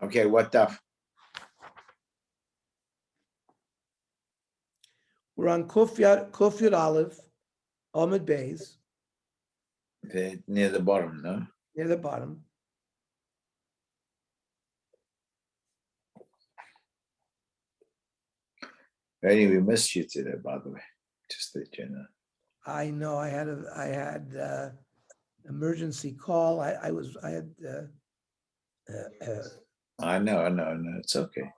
Okay, what daf? We're on Kufyat Aleph, Ahmed Bays, Near the bottom, no? near the bottom. Really, we missed you today, by the way. Just that you know. I know I had emergency call. I had I know. It's okay.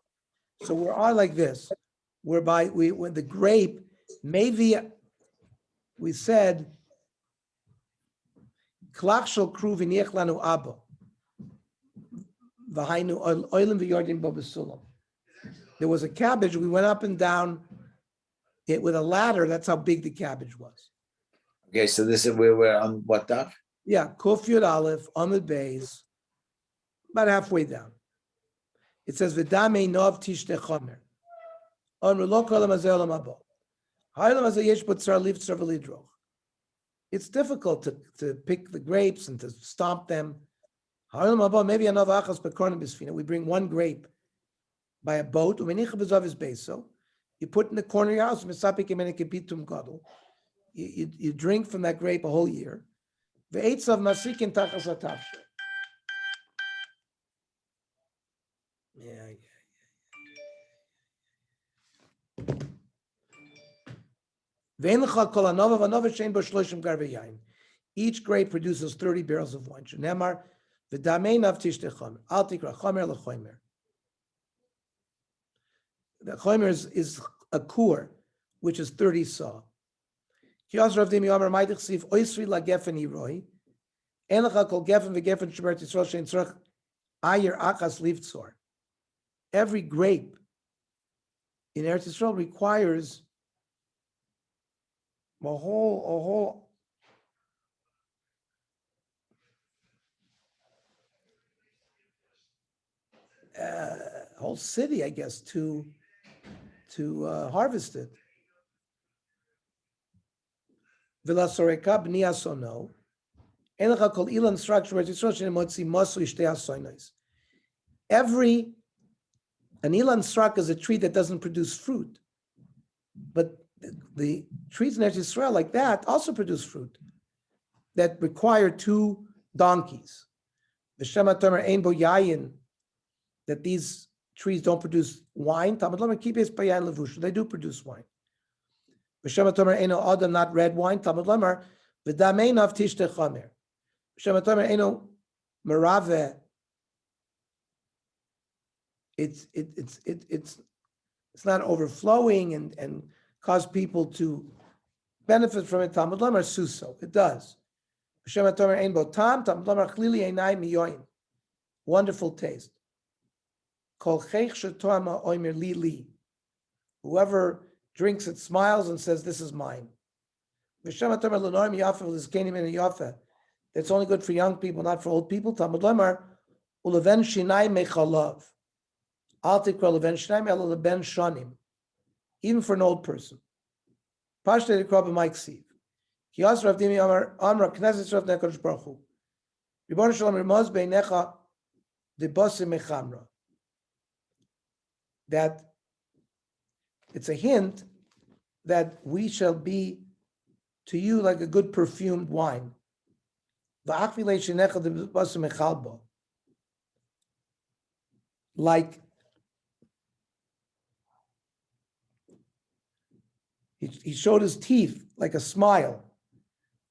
so we're on like this, whereby when the grape maybe we said klach shel kru v'niach lanu abba v'hainu oilim v'yordim bo b'sulam. There was a cabbage. We went up and down it with a ladder. That's how big the cabbage was. Okay, so this is where we're on what daf? Yeah, Kuf Yud Aleph, Amud Beis, about halfway down. It says, "V'damei nov tishte chomer." On lo kol hamazeh olam haba. Ha'olam hazeh yesh bo tzar livtzar v'lidroch. It's difficult to pick the grapes and to stomp them. Ha'olam haba, maybe anov achas bekornim b'sfina. We bring one grape by a boat. U'menicha b'zav his beso. You put in the corner of your house. Misapik emene kepitum gadol. You drink from that grape a whole year. Ve'etzav masikin tachas hatafshe. Yeah. Each grape produces 30 barrels of wine. The chomer is a kur, which is 30 saw. Every grape in Eretz Yisrael requires a whole city, I guess, to harvest it. An ilan strak is a tree that doesn't produce fruit, but the trees in Eretz Yisrael like that also produce fruit that require 2 donkeys. That these trees don't produce wine. They do produce wine. Not red wine. It's not overflowing and cause people to benefit from it. Talmud Lamar suso. It does. Wonderful taste. Whoever drinks it smiles and says, "This is mine." That's only good for young people, not for old people. Talmud Lamar uleven shinai mechalav. Even for an old person. That it's a hint that we shall be to you like a good perfumed wine. Like he showed his teeth like a smile,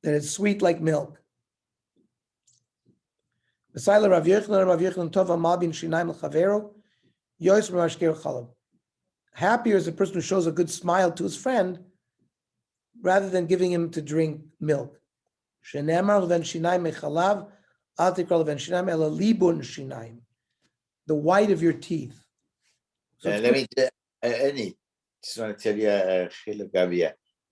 that it's sweet like milk. Happy is a person who shows a good smile to his friend rather than giving him to drink milk. The white of your teeth. So let me just want to tell you,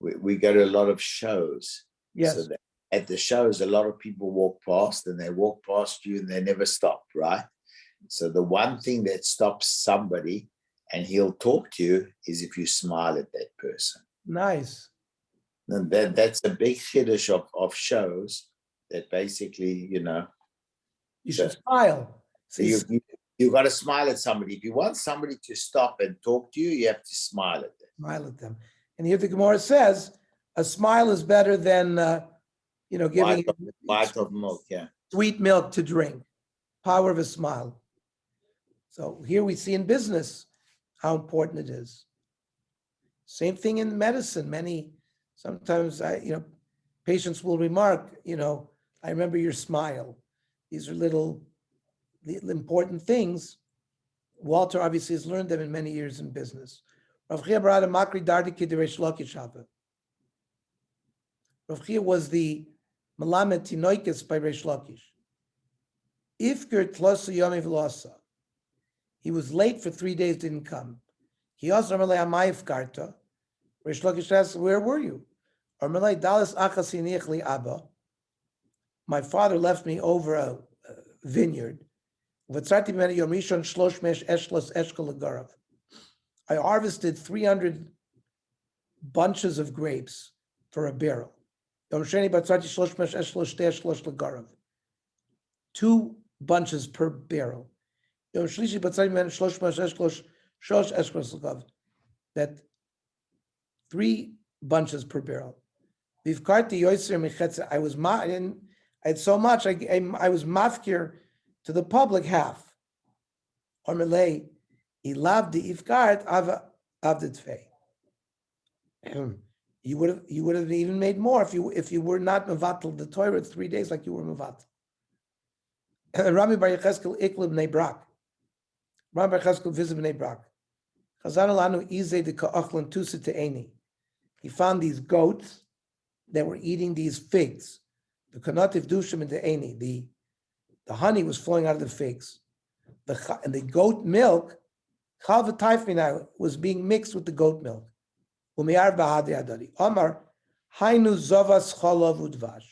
we go to a lot of shows. Yes. So at the shows, a lot of people walk past and they walk past you and they never stop, right? So the one thing that stops somebody and he'll talk to you is if you smile at that person. Nice. And that's a big chiddush of shows that basically, you should smile. So You got to smile at somebody. If you want somebody to stop and talk to you, you have to smile at them. Smile at them. And here the Gemara says, a smile is better than, giving Bite of milk, yeah. sweet milk to drink. Power of a smile. So here we see in business how important it is. Same thing in medicine. Sometimes patients will remark, I remember your smile. These are little important things. Walter obviously has learned them in many years in business. Rav Chia was the Melamed Tinoikis by Reish Lakish. Ifker Tlosa Yomi Velosa. He was late for 3 days, didn't come. He also Karta. Reish Lakish asked, where were you? My father left me over a vineyard. I harvested 300 bunches of grapes for a barrel. 2 bunches per barrel. That 3 bunches per barrel. I had so much, I was mafkir to the public half. You would have even made more if you were not mevatel the Torah 3 days like you were mevatel. Rami Bar Yecheskel Ikle Bnei Brak. Rami Bar Yecheskel visit Bnei Brak. Chazan alanu izeh de ka'achlan tusa te'eni. He found these goats that were eating these figs. The kanativ dushim in the eni. The honey was flowing out of the figs. And the goat milk, chal v'taifminai, was being mixed with the goat milk. Umiyar b'hadi adari. Omar, hainu zovas chalav udvash.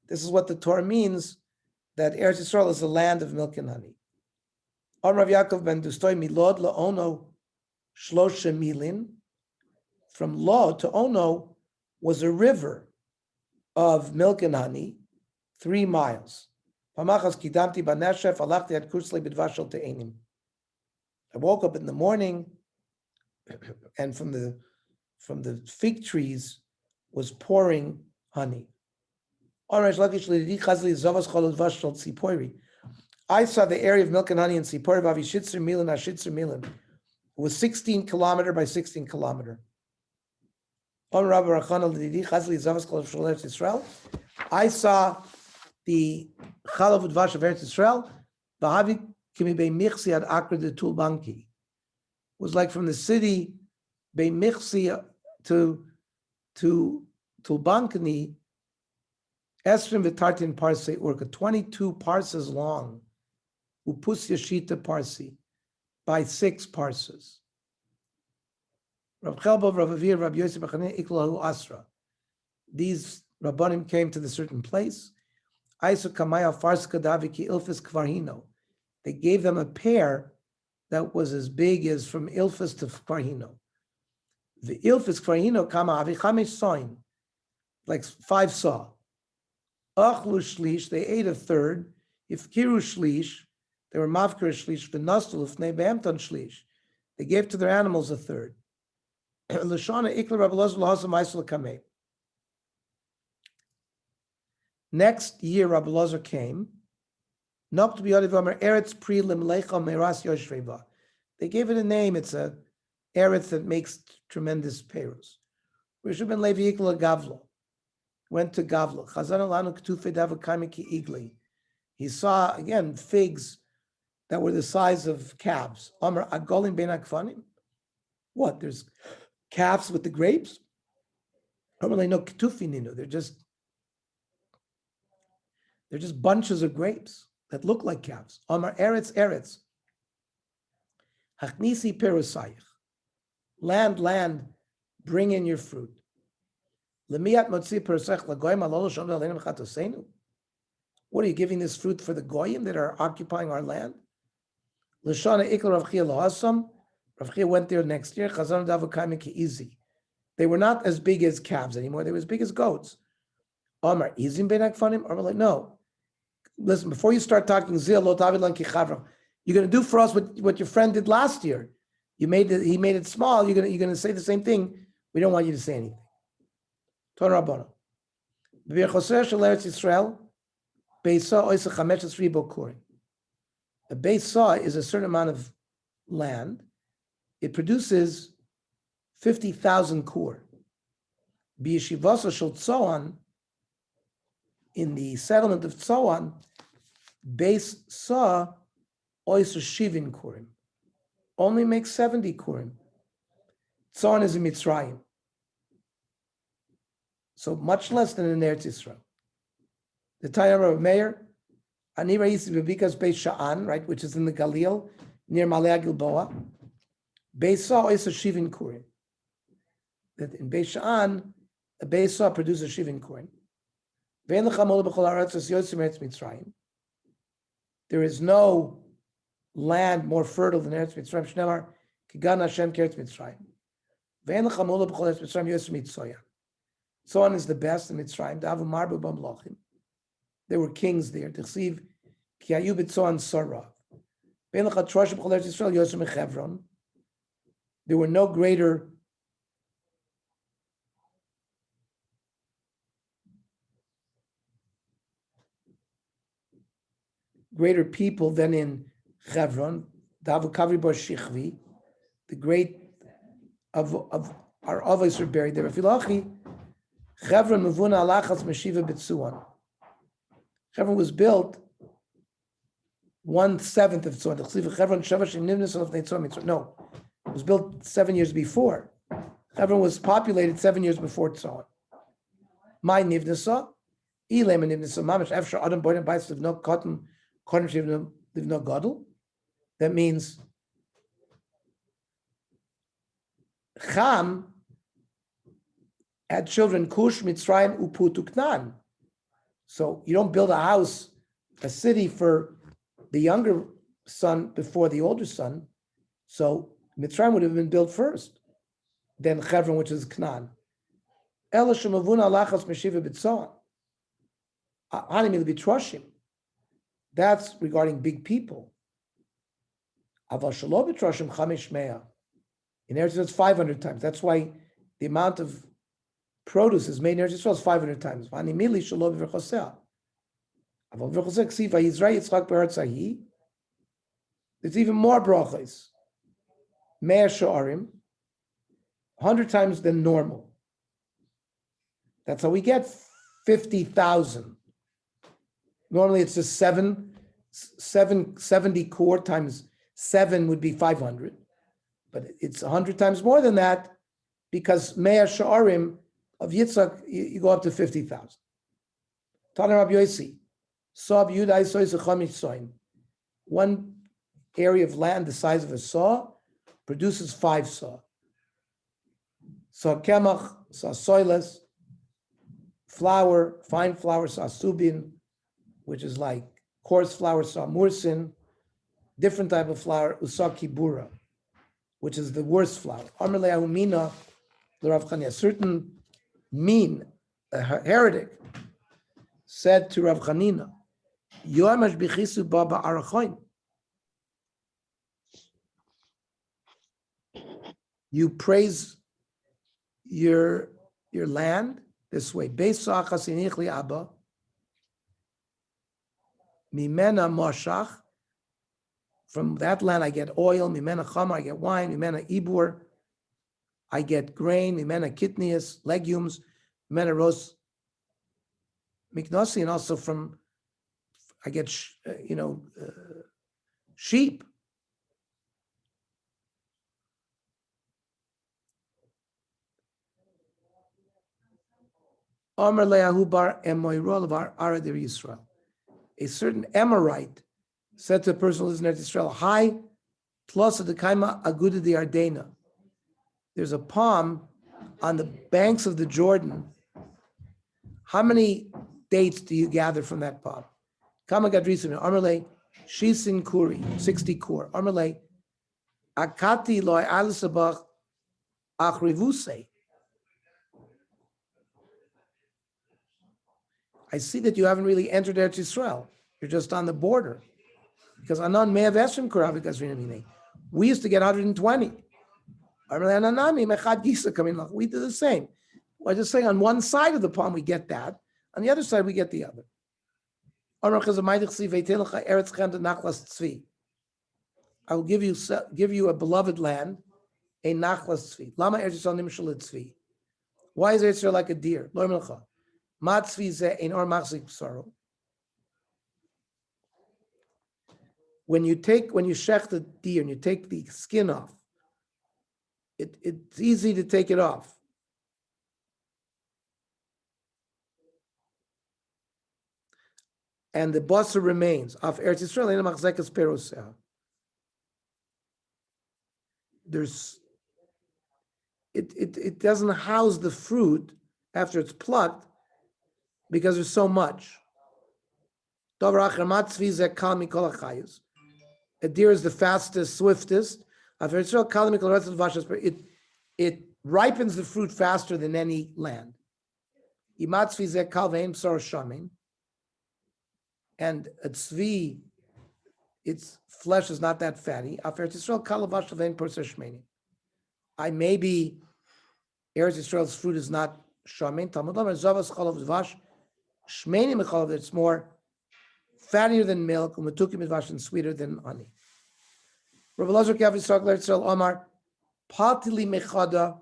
This is what the Torah means, that Eretz Yisrael is the land of milk and honey. Omar Rav Yaakov ben Dustoy milod la'ono shlosha milin. From Lod to Ono was a river of milk and honey, 3 miles. I woke up in the morning, and from the fig trees was pouring honey. I saw the area of milk and honey in Sipori. It was 16 kilometer by 16 kilometer. I saw the Chalav Udvash of Eretz Yisrael. It was like from the city Beimichsi to Tulbankani, Esrim Vitartin Parse Urka, 22 parses long, Upus Yashita Parsi, by 6 parses. Rav Chelbov, Rav Avir, Rav Yosef B'chanin, Iklahu Asra. These Rabbanim came to the certain place. Aisu Kamaya Farska Daviki Ilfis Kvarhino. They gave them a pear that was as big as from Ilfis to Kvarhino. The Ilfis Kvarhino Kama Avichamesh Soin, like 5 saw. Achlu Shlish, they ate a third. If Kiru Shlish, they were Mavkir Shlish, the Nastul, if Nebeamton Shlish. They gave to their animals a third. Lashana Ikla Rabbi Loz Lahasam Aisla Kameh. Next year, Rabbi Lozer came. They gave it a name. It's a eretz that makes tremendous payros. Rishu ben Levi Ikla Gavlo went to Gavlo. He saw again figs that were the size of calves. What? There's calves with the grapes? They're just bunches of grapes that look like calves. Amar eretz. Hachnisi perusayich. Land, bring in your fruit. Lemiat motzi perusayich lagoyim alolo shom d'aleinu v'chatosenu. What are you giving this fruit for the goyim that are occupying our land? L'shana ikla Rav Chia lahasam. Rav Chia went there next year. Chazan davukayim ki'izi. They were not as big as calves anymore. They were as big as goats. Amar izim benak fanim. Amar like no. Listen, before you start talking, You're going to do for us what your friend did last year. He made it small. You're going to say the same thing. We don't want you to say anything. Torah Rabbana. B'Choser shel Eretz Yisrael, Beisa oisa chamesh ribo kurim. A Beisa is a certain amount of land. It produces 50,000 kur. B'Yeshivasa shel Tzoan, in the settlement of Tzoan, Beis Sa oisa shivin kurim. Only makes 70 kurim. Tzoan is in Mitzrayim. So much less than in Eretz Yisrael. The Tayar of Meir, Anira Yisi Bebikas Beis Sha'an, right, which is in the Galil, near Malea Gilboa. Beis Sa is a Shivin Kurim. That in Beis Sha'an, a Beis Sa produces Shivin Kurim. There is no land more fertile than Eretz Mitzrayim. Shnemar, Kigan Hashem Keretz Mitzrayim. Ve'en l'chamula b'chol Eretz Mitzrayim yosem mitzoya. Tzoan is the best in Mitzrayim. Da'avu marbu b'mlochim. There were kings there. T'chsiv ki hayu b'tzoan sarav. Ve'en l'chad trosh b'chol Eretz Yisrael yosem mechevron. There were no greater people than in Chevron. Da'avu kavri bar shichvi. The great of our avos are buried there. Filachi, Chevron mevuna alachas meshiva b'tzuan. Chevron was built 1/7 of Tzuan. Chevron shavash nimnis of Netzor. No, it was built 7 years before. Chevron was populated 7 years before Tzuan. My nivnasa, ilem nivnasa mamish after Adam boyden bites of no cotton no gadol. That means Cham had children, Cush, Mitzrayim, Uput, Uknan. So you don't build a house, a city for the younger son before the older son. So Mitzrayim would have been built first, then Chevron, which is Canaan. Ela shemavuna alachas meshiva b'tzoan. Hanimil b'troshim. That's regarding big people. Aval shelo b'troshim chamish mea. In Eretz Yisrael, it's 500 times. That's why the amount of produce is made in Eretz Yisrael is 500 times. Hanimili shelo b'v'chosea. Aval b'v'chosea ksiv v'yizrei Yitzchak b'Eretz. There's even more brachos. Mea sha'arim, 100 times than normal. That's how we get 50,000. Normally it's just 70 core times 7 would be 500. But it's 100 times more than that because Mea Sha'arim of Yitzchak, you go up to 50,000. Tana Rabbi Yossi, Sab Yudai Sois Chamish Soin. One area of land the size of a saw produces 5 saw. Saw kemach, saw soiles, flour, fine flour, saw subin, which is like coarse flour, saw mursin, different type of flour, usa kibura, which is the worst flour. Amrle ahumina, the Rav Chania, a certain mean, a heretic, said to Rav Chanina, Yoamash bichisu baba arachoin. You praise your land this way. Beisa chasinichli abba, mimena moshach. From that land I get oil. Mimena chama I get wine. Mimena ibur I get grain. Mimena kitnias legumes. Mimena ros miknosi, and also from I get sheep. Amar le'ahu bar emoirol bar aradir Yisrael. A certain Amorite said to a person who lives in Eretz Yisrael, "Hi, plus the kaima aguda di Ardena." There's a palm on the banks of the Jordan. How many dates do you gather from that palm? Kama gadrisim Amarle shisin kuri 60 kur. Amarle akati loy alisabach achrivuse. I see that you haven't really entered Eretz Yisrael. You're just on the border. Because Anan may have Esrim Kurav Gazrina Mine. We used to get 120. We do the same. I just say on one side of the palm we get that, on the other side we get the other. I will give you a beloved land, a nachlas tzvi. Lama Eretz Yisrael nimshal tzvi. Why is Eretz Yisrael like a deer? Lo melcha. Ma tzvi ze ein or machzik b'saro. When you shech the deer and you take the skin off, it's easy to take it off. And the basar remains. Of Eretz Yisrael ein machzekas peroseh. It doesn't house the fruit after it's plucked because there's so much. A deer is the fastest, swiftest. It ripens the fruit faster than any land. And a tzvi, its flesh is not that fatty. Maybe Eretz Yisrael's fruit is not shamin. It's more fattier than milk, and sweeter than honey. Rabbi Lazar Kav Yisrael Eretz Yisrael Omar Patili Mechada.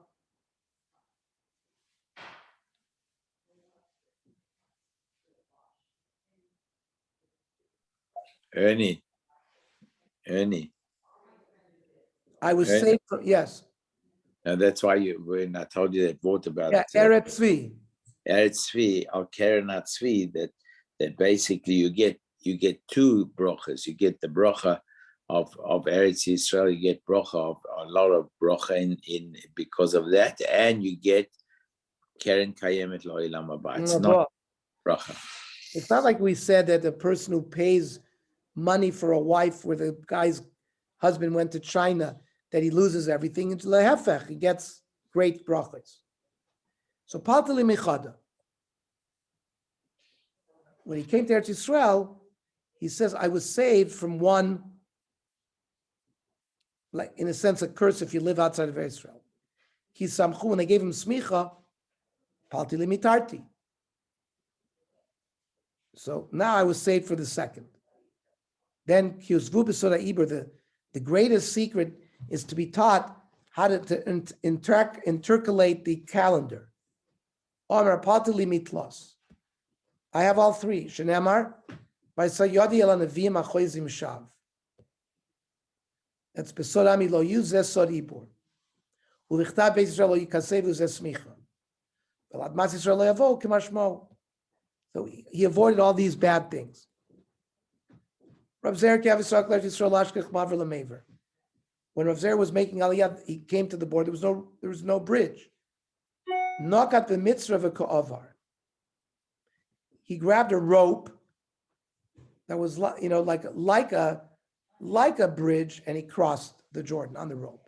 Ernie. I was saved from, yes. And that's why when I told you that word about Eretz Tzvi. Eretz Tzvi or Kerenat Tzvi, that basically you get two brachas. You get the bracha of Eretz Yisrael, you get bracha of a lot of bracha in because of that, and you get Keren Kayemet Lo Olam Haba. It's not bracha. It's not like we said that the person who pays money for a wife where the guy's husband went to China, that he loses everything. It's lehefech, he gets great brachas. So Patali Mechada. When he came to Eretz Yisrael, he says, I was saved from one, like in a sense, a curse if you live outside of Eretz Yisrael. Ki samchu, when they gave him smicha, Patali Mitarti. So now I was saved for the second. Then the greatest secret is to be taught how to intercalate the calendar. I have all three. Shenemar, by Sayadi el Anavim Achoizim Shav. That's Besodami lo use Sod Ibor. Uvichtab Beis Yisrael lo yikasevu Smicha. Velad Mas Yisrael lo yavo k'mashmo. So he avoided all these bad things. Rav Zer Kavisak Ler Yisrael Ashkech Maver Lamever. When Rav Zer was making Aliyah, he came to the board. There was no bridge. Nokat the mitzvah of a ka'avar. He grabbed a rope that was like a bridge, and he crossed the Jordan on the rope.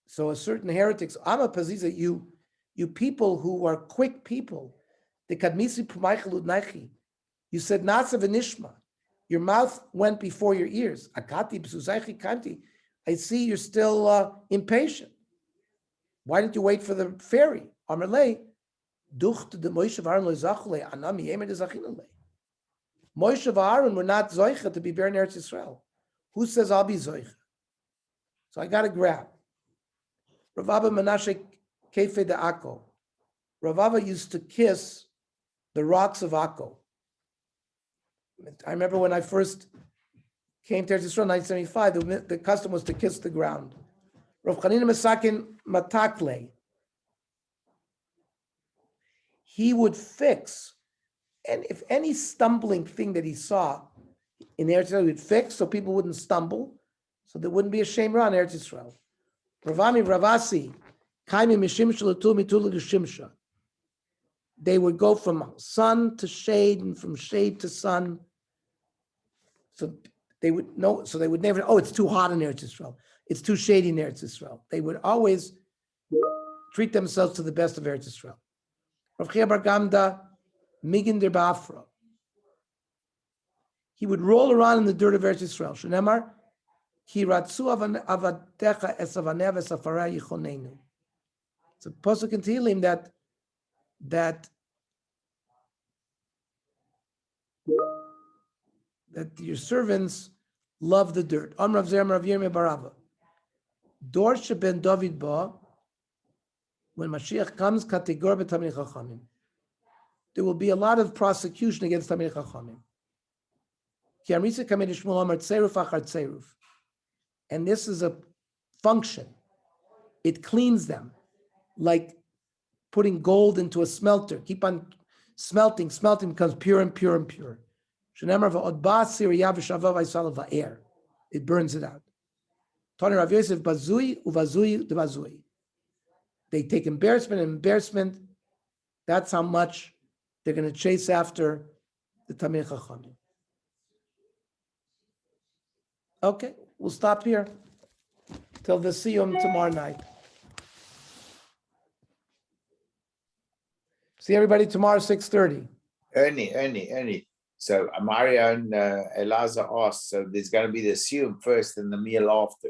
So a certain heretics, I'm a paziza, you people who are quick people, the kadmisi pumaychalud naichi. You said Natsav and Nishma. Your mouth went before your ears. Akati b'suzaychi kanti. I see you're still impatient. Why didn't you wait for the ferry? Amarle, ducht the Moshe v'Aaron lo zachle anami yemed zachinale. Moshe v'Aaron were not zoicha to be buried in Eretz Yisrael. Who says I'll be zoicha? So I got to grab. Rav Abba Menashe Kefe de Akko. Rav Abba used to kiss the rocks of Akko. I remember when I first came to Eretz Yisrael in 1975, the custom was to kiss the ground. Rav Chanina Mesakin Matakle. He would fix, and if any stumbling thing that he saw in Eretz Yisrael, he would fix so people wouldn't stumble, so there wouldn't be a shame around Eretz Yisrael. Ravami Ravasi, Kaimi Mishimsha Latul Mitula Geshimsha. They would go from sun to shade and from shade to sun. So they would know, so they would never, it's too hot in Eretz Yisrael. It's too shady in Eretz Yisrael. They would always treat themselves to the best of Eretz Yisrael. Rav Chia Bar Gamda, Migin der Bafra. he would roll around in the dirt of Eretz Yisrael. Shenemar, ki ratzu avadecha esavaneh v'safara yichonenu. It's a pasuk in Tehillim that your servants love the dirt. Amrav Zerem Rav Yirmiyah Barava. Dor sheben David ba, when Mashiach comes, kategor b'tamei chachamim. There will be a lot of prosecution against tamei chachamim. Ki amrisa kamed Shmuel amar tzeruf achar tzeruf. And this is a function. It cleans them, like putting gold into a smelter. Keep on smelting becomes pure and pure and pure. It burns it out. They take embarrassment. That's how much they're going to chase after the Tamei Chachamim. Okay, we'll stop here till the Siyum tomorrow night. See everybody tomorrow, 6:30. Ernie. So Mario and Elaza asked, so there's going to be the Siyum first and the meal after.